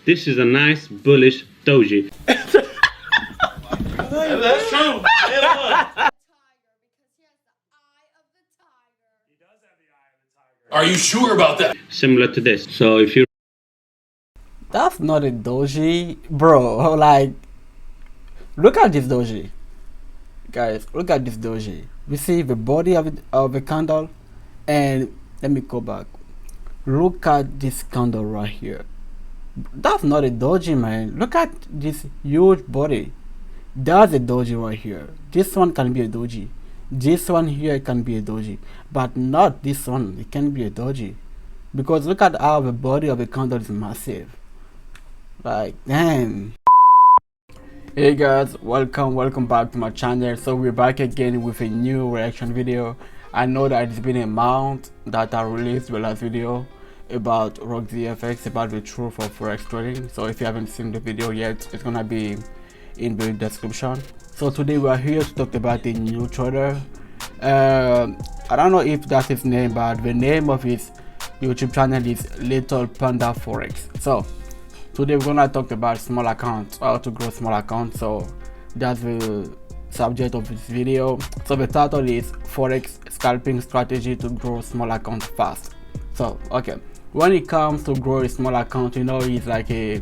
This is a nice bullish doji. That's true. Are you sure about that? Similar to this. So if you That's not a doji, bro. Like, look at this doji, guys. Look at this doji. We see the body of the candle, and let me go back. Look at this candle right here. That's not a doji, man. Look at this huge body. That's a doji right here. This one can be a doji. This one here can be a doji, but not this one. It can be a doji because look at how the body of the candle is massive. Like, damn. Hey guys, welcome back to my channel. So we're back again with a new reaction video. I know that it's been a month that I released the last video about RockZFX, about the truth of forex trading. So if you haven't seen the video yet, it's gonna be in the description. So today we are here to talk about the new trader. I don't know if that's his name, but the name of his YouTube channel is Little Panda Forex. So today we're gonna talk about small accounts, how to grow small accounts. So that's the subject of this video. So the title is Forex Scalping Strategy to Grow Small Accounts Fast. So okay, when it comes to grow a small account, you know, it's like a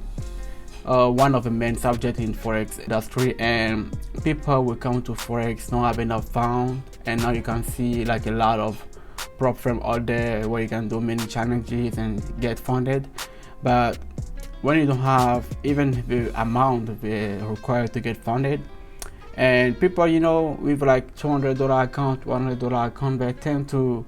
one of the main subjects in forex industry, and people will come to forex not have enough fund, and now you can see like a lot of prop firm out there where you can do many challenges and get funded. But when you don't have even the amount required to get funded, and people, you know, with like $200 account, $100 account, they tend to,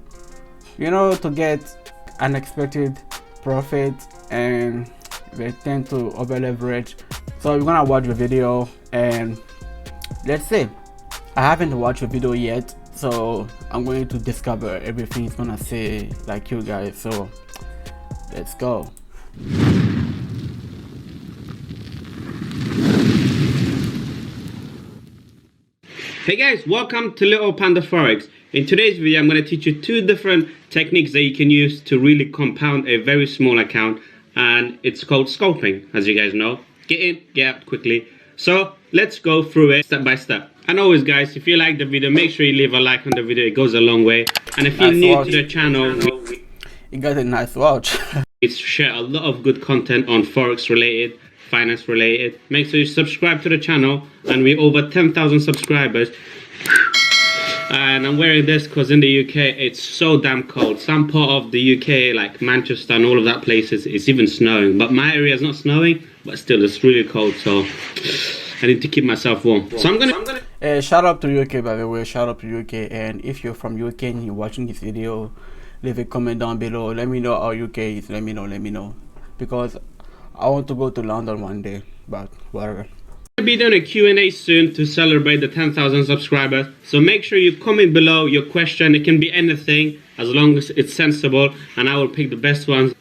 you know, to get unexpected profit, and they tend to over leverage. So we're gonna watch the video, and let's see. I haven't watched the video yet, so I'm going to discover everything it's gonna say like you guys. So let's go. Hey guys, welcome to Little Panda Forex. In today's video, I'm going to teach you two different techniques that you can use to really compound a very small account, and it's called scalping, as you guys know. Get in, get out quickly. So let's go through it step by step. And always guys, if you like the video, make sure you leave a like on the video. It goes a long way. And if you're new to the channel, you got a nice watch. We share a lot of good content on forex related, finance related. Make sure you subscribe to the channel, and we're over 10,000 subscribers. And I'm wearing this because in the UK it's so damn cold. Some part of the UK, like Manchester and all of that places, it's even snowing, but my area is not snowing, but still it's really cold, so I need to keep myself warm. So I'm gonna shout out to UK, by the way. Shout out to UK. And if you're from UK and you're watching this video, leave a comment down below. Let me know how UK is. Let me know, because I want to go to London one day, but whatever. I'll be doing a Q&A soon to celebrate the 10,000 subscribers. So make sure you comment below your question. It can be anything as long as it's sensible, and I will pick the best ones.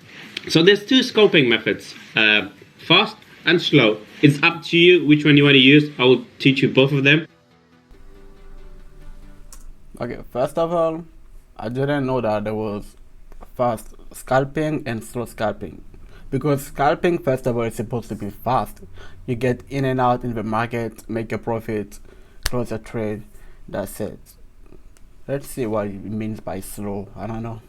So there's two scalping methods, fast and slow. It's up to you which one you want to use. I will teach you both of them. Okay, first of all, I didn't know that there was fast scalping and slow scalping. Because scalping, first of all, is supposed to be fast. You get in and out in the market, make a profit, close a trade, that's it. Let's see what it means by slow. I don't know.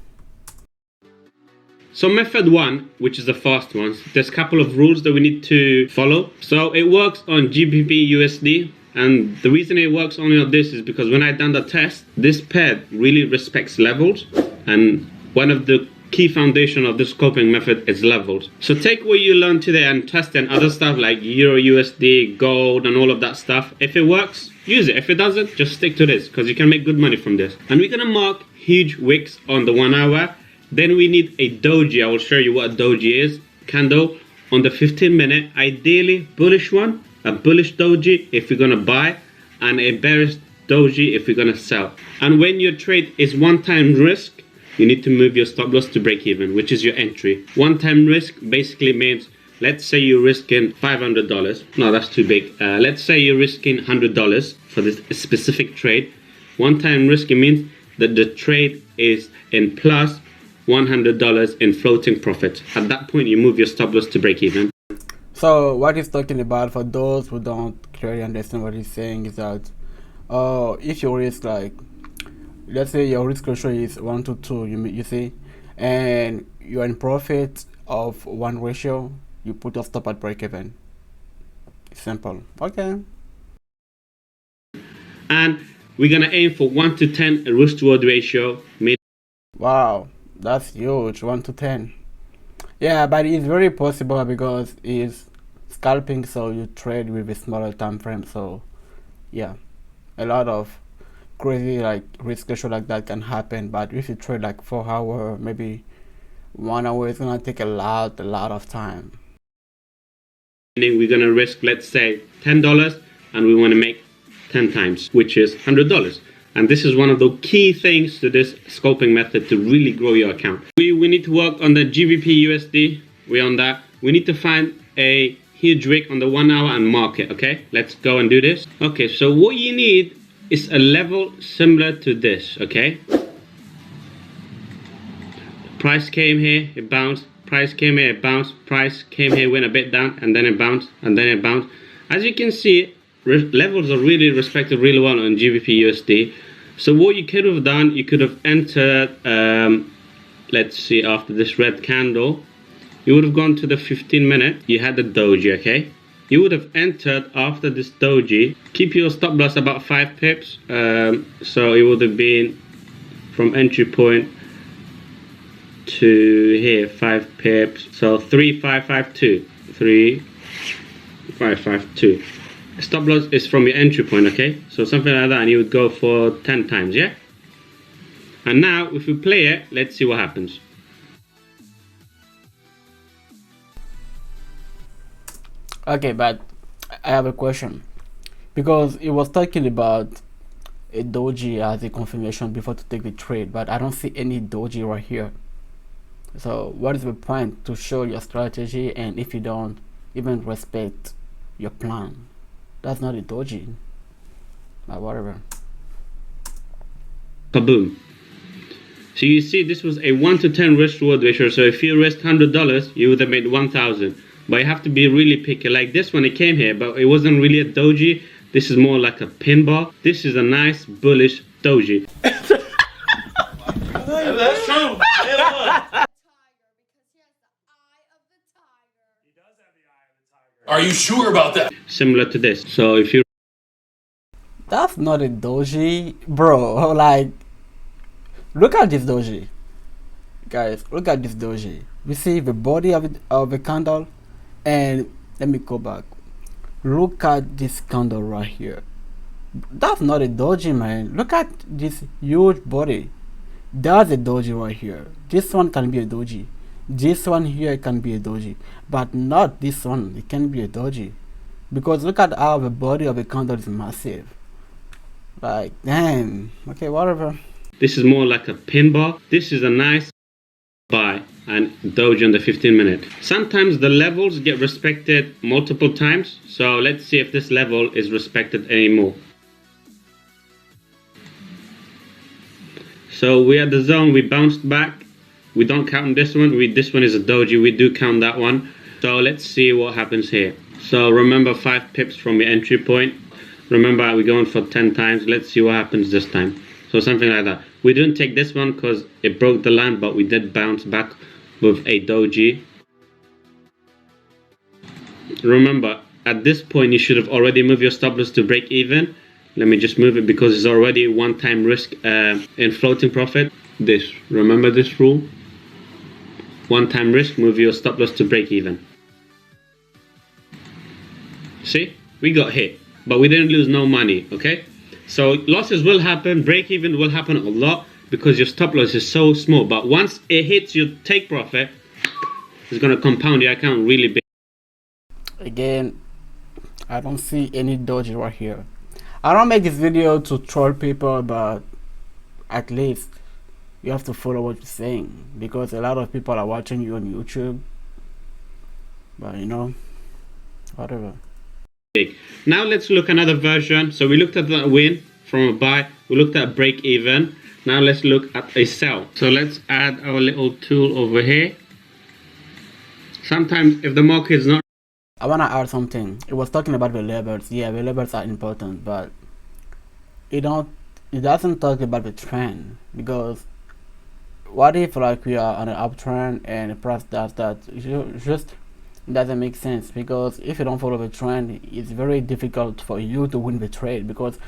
So method one, which is the fast one, there's a couple of rules that we need to follow. So it works on GBP USD, and the reason it works only on this is because when I done the test, this pair really respects levels, and one of the key foundation of the scalping method is levels. So take what you learned today and test and other stuff like Euro USD, gold, and all of that stuff. If it works, use it. If it doesn't, just stick to this, because you can make good money from this. And we're gonna mark huge wicks on the 1 hour. Then we need a doji. I will show you what a doji is. Candle on the 15-minute, ideally bullish one, a bullish doji if you're gonna buy, and a bearish doji if you're gonna sell. And when your trade is one-time risk, you need to move your stop loss to break even, which is your entry. One-time risk basically means, let's say you're risking $500. No, that's too big. Let's say you're risking $100 for this specific trade. One-time risk, it means that the trade is in plus $100 in floating profit. At that point, you move your stop loss to break even. So what he's talking about, for those who don't clearly understand what he's saying, is that if your risk, like, let's say your risk ratio is 1 to 2, you see, and you're in profit of 1 ratio, you put your stop at break even. Simple. Okay. And we're gonna aim for 1 to 10 risk to reward ratio. Wow, that's huge. 1 to 10. Yeah, but it's very possible because it's scalping, so you trade with a smaller time frame. So yeah, a lot of crazy like risk ratio like that can happen. But if you trade like 4 hour, maybe 1 hour, it's gonna take a lot of time. Meaning we're gonna risk, let's say, $10, and we want to make 10 times, which is $100. And this is one of the key things to this scalping method to really grow your account. We need to work on the GBP USD. We're on that. We need to find a huge wick on the 1 hour and mark it. Okay, let's go and do this. Okay, so what you need is a level similar to this. Okay, price came here, it bounced. Price came here, it bounced. Price came here, went a bit down, and then it bounced, and then it bounced. As you can see, levels are really respected really well on GBP USD. So what you could have done, you could have entered, let's see, after this red candle, you would have gone to the 15-minute. You had the doji, okay? You would have entered after this doji. Keep your stop loss about 5 pips. So it would have been from entry point to here, 5 pips. So 3552. 3552. Stop loss is from your entry point, okay? So something like that, and you would go for 10 times, yeah? And now, if we play it, let's see what happens. Okay, but I have a question, because it was talking about a doji as a confirmation before to take the trade, but I don't see any doji right here. So what is the point to show your strategy, and if you don't even respect your plan? That's not a doji. But whatever. Kaboom. So you see, this was a 1 to 10 risk reward ratio. So if you risked $100, you would have made 1,000. But you have to be really picky. Like this one, it came here, but it wasn't really a doji. This is more like a pin bar. This is a nice bullish doji. That's true. Are you sure about that? Similar to this. So if you... That's not a doji, bro. Like, look at this doji. Guys, look at this doji. We see the body of the candle, and let me go back. Look at this candle right here. That's not a doji, man. Look at this huge body. That's a doji right here. This one can be a doji. This one here can be a doji, but not this one. It can be a doji, because look at how the body of the candle is massive. Like, damn. Okay, whatever. This is more like a pin bar. This is a nice buy and doji on the 15-minute. Sometimes the levels get respected multiple times. So let's see if this level is respected anymore. So we are the zone. We bounced back. We don't count this one. This one is a doji. We do count that one. So let's see what happens here. So remember, 5 pips from your entry point. Remember, we're going for 10 times. Let's see what happens this time. So something like that. We didn't take this one because it broke the line, but we did bounce back with a doji. Remember, at this point, you should have already moved your stop loss to break even. Let me just move it because it's already one-time risk in floating profit. Remember this rule? One-time risk, move your stop loss to break even. See, we got hit, but we didn't lose no money, okay? So losses will happen, break even will happen a lot because your stop loss is so small. But once it hits your take profit, it's gonna compound your account really big. Again, I don't see any doji right here. I don't make this video to troll people, but at least you have to follow what you're saying, because a lot of people are watching you on YouTube. But you know, whatever. Now let's look another version. So we looked at the win from a buy, we looked at a break even. Now let's look at a sell. So let's add our little tool over here. Sometimes if the market is not... I wanna add something. It was talking about the levels. Yeah, the levels are important, but it don't. It doesn't talk about the trend, because what if like we are on an uptrend and the price does that? Just doesn't make sense, because if you don't follow the trend, it's very difficult for you to win the trade, because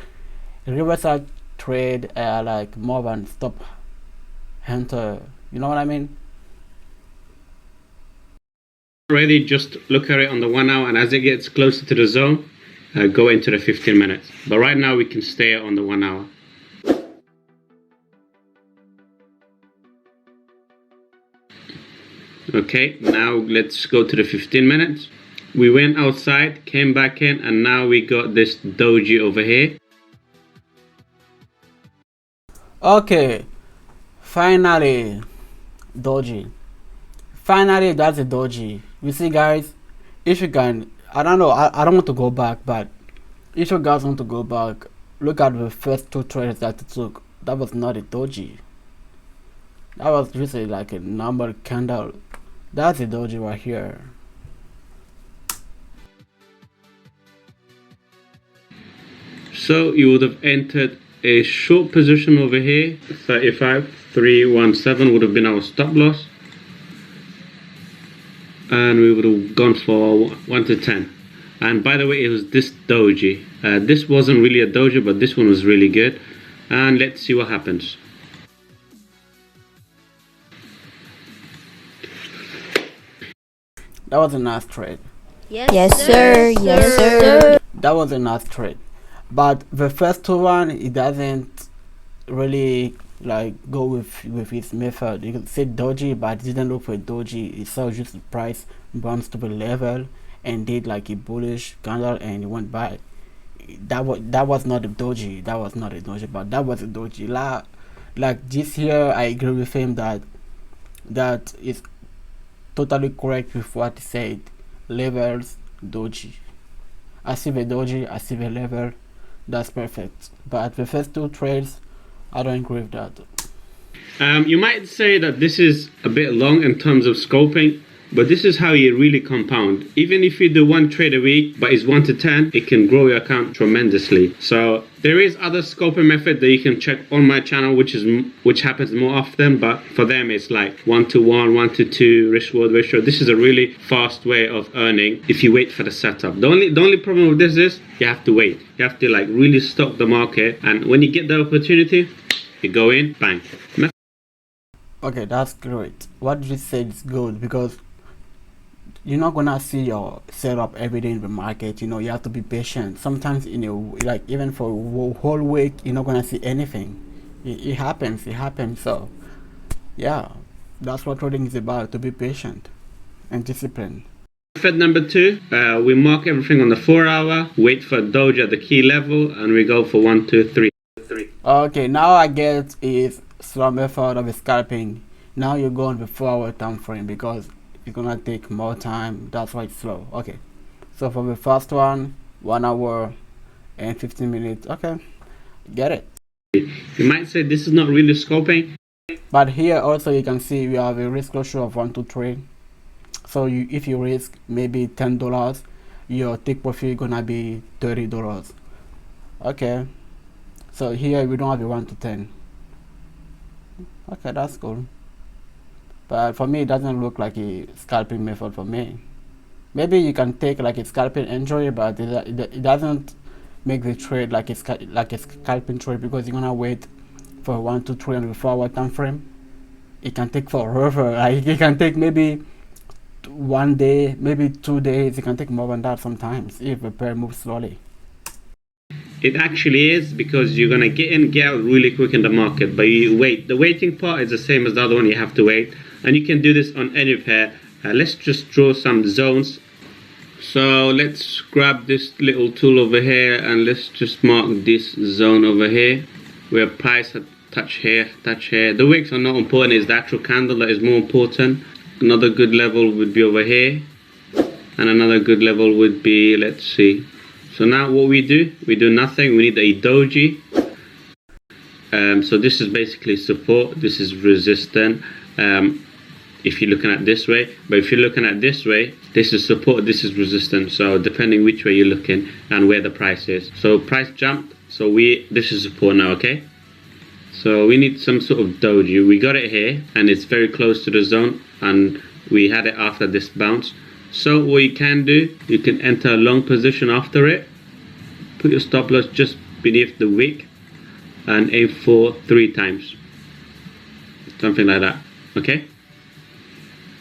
reversal trade like more than stop hunter. You know what I mean? Already just look at it on the 1 hour, and as it gets closer to the zone, go into the 15 minutes. But right now we can stay on the 1 hour. Okay, now let's go to the 15 minutes. We went outside, came back in, and now we got this doji over here. Okay, finally, doji. Finally, that's a doji. You see, guys, if you can, I don't know, I don't want to go back, but if you guys want to go back, look at the first two trades that it took. That was not a doji. That was just like a normal candle. That's a doji right here. So you would have entered a short position over here. 35,317 would have been our stop loss. And we would have gone for 1 to 10. And by the way, it was this doji. This wasn't really a doji, but this one was really good. And let's see what happens. That was a nice trade. Yes, sir. Yes, sir. That was a nice trade. But the first two one, it doesn't really like go with its method. You can say doji, but it didn't look for a doji. It saw just the price bounce to the level and did like a bullish candle and it went by. That was not a doji. That was not a doji, but that was a doji. Like this here, I agree with him that is totally correct with what he said. Levels, doji. I see the doji, I see the level. That's perfect. But the first two trades, I don't agree with that. You might say that this is a bit long in terms of scoping, but this is how you really compound. Even if you do one trade a week, but it's 1 to 10, it can grow your account tremendously. So there is other scoping method that you can check on my channel, which happens more often, but for them it's like 1 to 1, 1 to 2 risk reward ratio. This is a really fast way of earning if you wait for the setup. The only problem with this is you have to wait. You have to like really stock the market, and when you get the opportunity, you go in, bang. Okay, that's great. What you said is good, because you're not gonna see your setup every day in the market. You know, you have to be patient. Sometimes, you know, like even for a whole week, you're not gonna see anything. It happens. So yeah, that's what trading is about, to be patient and disciplined. Method number 2, we mark everything on the 4 hour, wait for doji at the key level, and we go for 1, 2, 3. Okay, now I get is slow method of scalping. Now you go on the 4 hour time frame, because it's gonna take more time. That's why it's slow. Okay, so for the first one, 1 hour and 15 minutes. Okay, get it. You might say this is not really scoping, but here also you can see we have a risk ratio of 1 to 3. So if you risk maybe $10, your take profit gonna be $30. Okay, so here we don't have a 1 to 10. Okay, that's cool. But for me, it doesn't look like a scalping method for me. Maybe you can take like a scalping entry, but it doesn't make the trade like a scalping trade, because you're gonna wait for 1 to 3 on the 4 hour time frame. It can take forever. Like it can take maybe 1 day, maybe 2 days. It can take more than that sometimes if the pair moves slowly. It actually is, because you're gonna get in, get out really quick in the market, but you wait. The waiting part is the same as the other one. You have to wait, and you can do this on any pair. Let's just draw some zones. So let's grab this little tool over here, and let's just mark this zone over here where price had touch here, touch here. The wicks are not important, it's the actual candle that is more important. Another good level would be over here, and another good level would be, let's see. So now what we do nothing. We need a doji. So this is basically support, this is resistance. if you're looking at this way. But if you're looking at this way, this is support, this is resistance. So depending which way you're looking and where the price is. So price jumped, so this is support now, okay? So we need some sort of doji. We got it here and it's very close to the zone, and we had it after this bounce. So what you can do, you can enter a long position after it, put your stop loss just beneath the wick and aim for 3 times, something like that. Okay,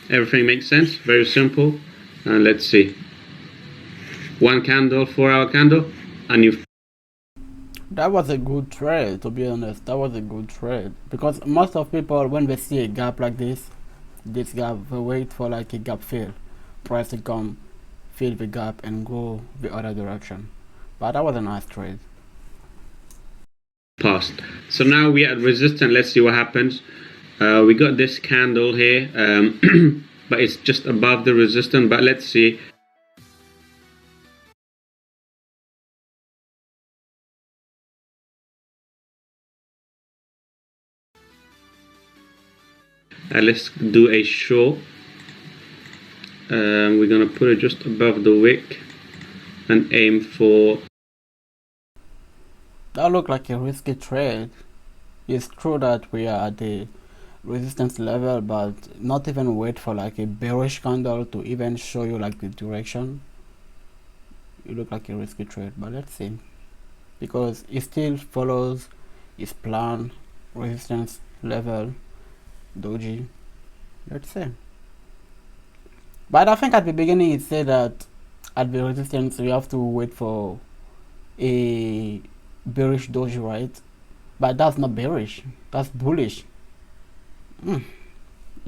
everything makes sense, very simple. And let's see, 1 candle, 4-hour candle, and you. That was a good trade, to be honest. That was a good trade, because most of people, when they see a gap like this gap, they wait for like a gap fill, price to come, fill the gap and go the other direction. But that was a nice trade. Passed. So now we are at resistance. Let's see what happens. We got this candle here, but it's just above the resistance. But let's see. Let's do a short. We're gonna put it just above the wick and aim for. That looked like a risky trade. It's true that we are at the resistance level, but not even wait for like a bearish candle to even show you like the direction. It looked like a risky trade, but let's see, because it still follows its plan, resistance level, doji. Let's see. But I think at the beginning it said that at the resistance we have to wait for a bearish doji, right? But that's not bearish, that's bullish.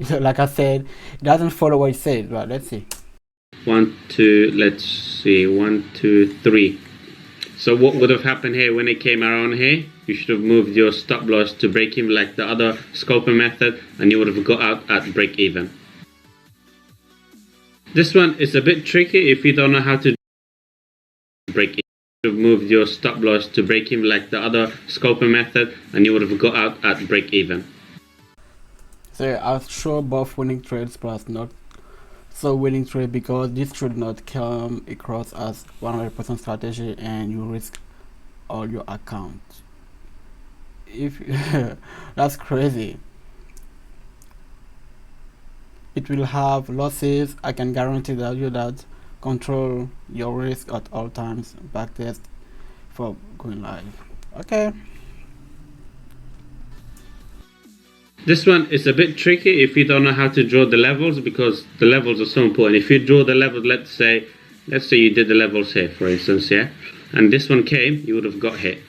Like I said, it doesn't follow what it said, but let's see. 1, 2, let's see, 1, 2, 3. So what would have happened here when it came around here? You should have moved your stop loss to break even like the other scalping method, and you would have got out at break even. This one is a bit tricky if you don't know how to break even. You would have moved your stop loss to break even like the other scalping method, and you would have got out at break even. So I'll show both winning trades plus not so winning trade, because this should not come across as 100% strategy and you risk all your account. If that's crazy. It will have losses. I can guarantee that you that. Control your risk at all times. Backtest for going live. Okay. This one is a bit tricky if you don't know how to draw the levels, because the levels are so important. If you draw the levels, let's say you did the levels here, for instance, yeah, and this one came, you would have got hit.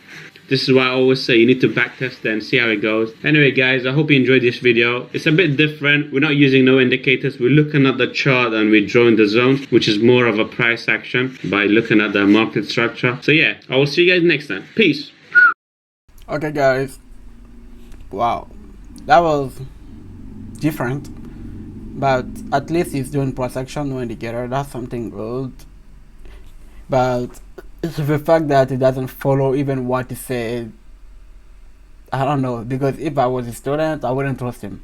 This is why I always say you need to backtest and see how it goes. Anyway guys, I hope you enjoyed this video. It's a bit different. We're not using no indicators. We're looking at the chart and we're drawing the zones, which is more of a price action by looking at the market structure. So yeah, I will see you guys next time. Peace. Okay guys, wow, that was different, but at least it's doing price action, no indicator. That's something good. But it's the fact that it doesn't follow even what he said. I don't know, because if I was a student, I wouldn't trust him.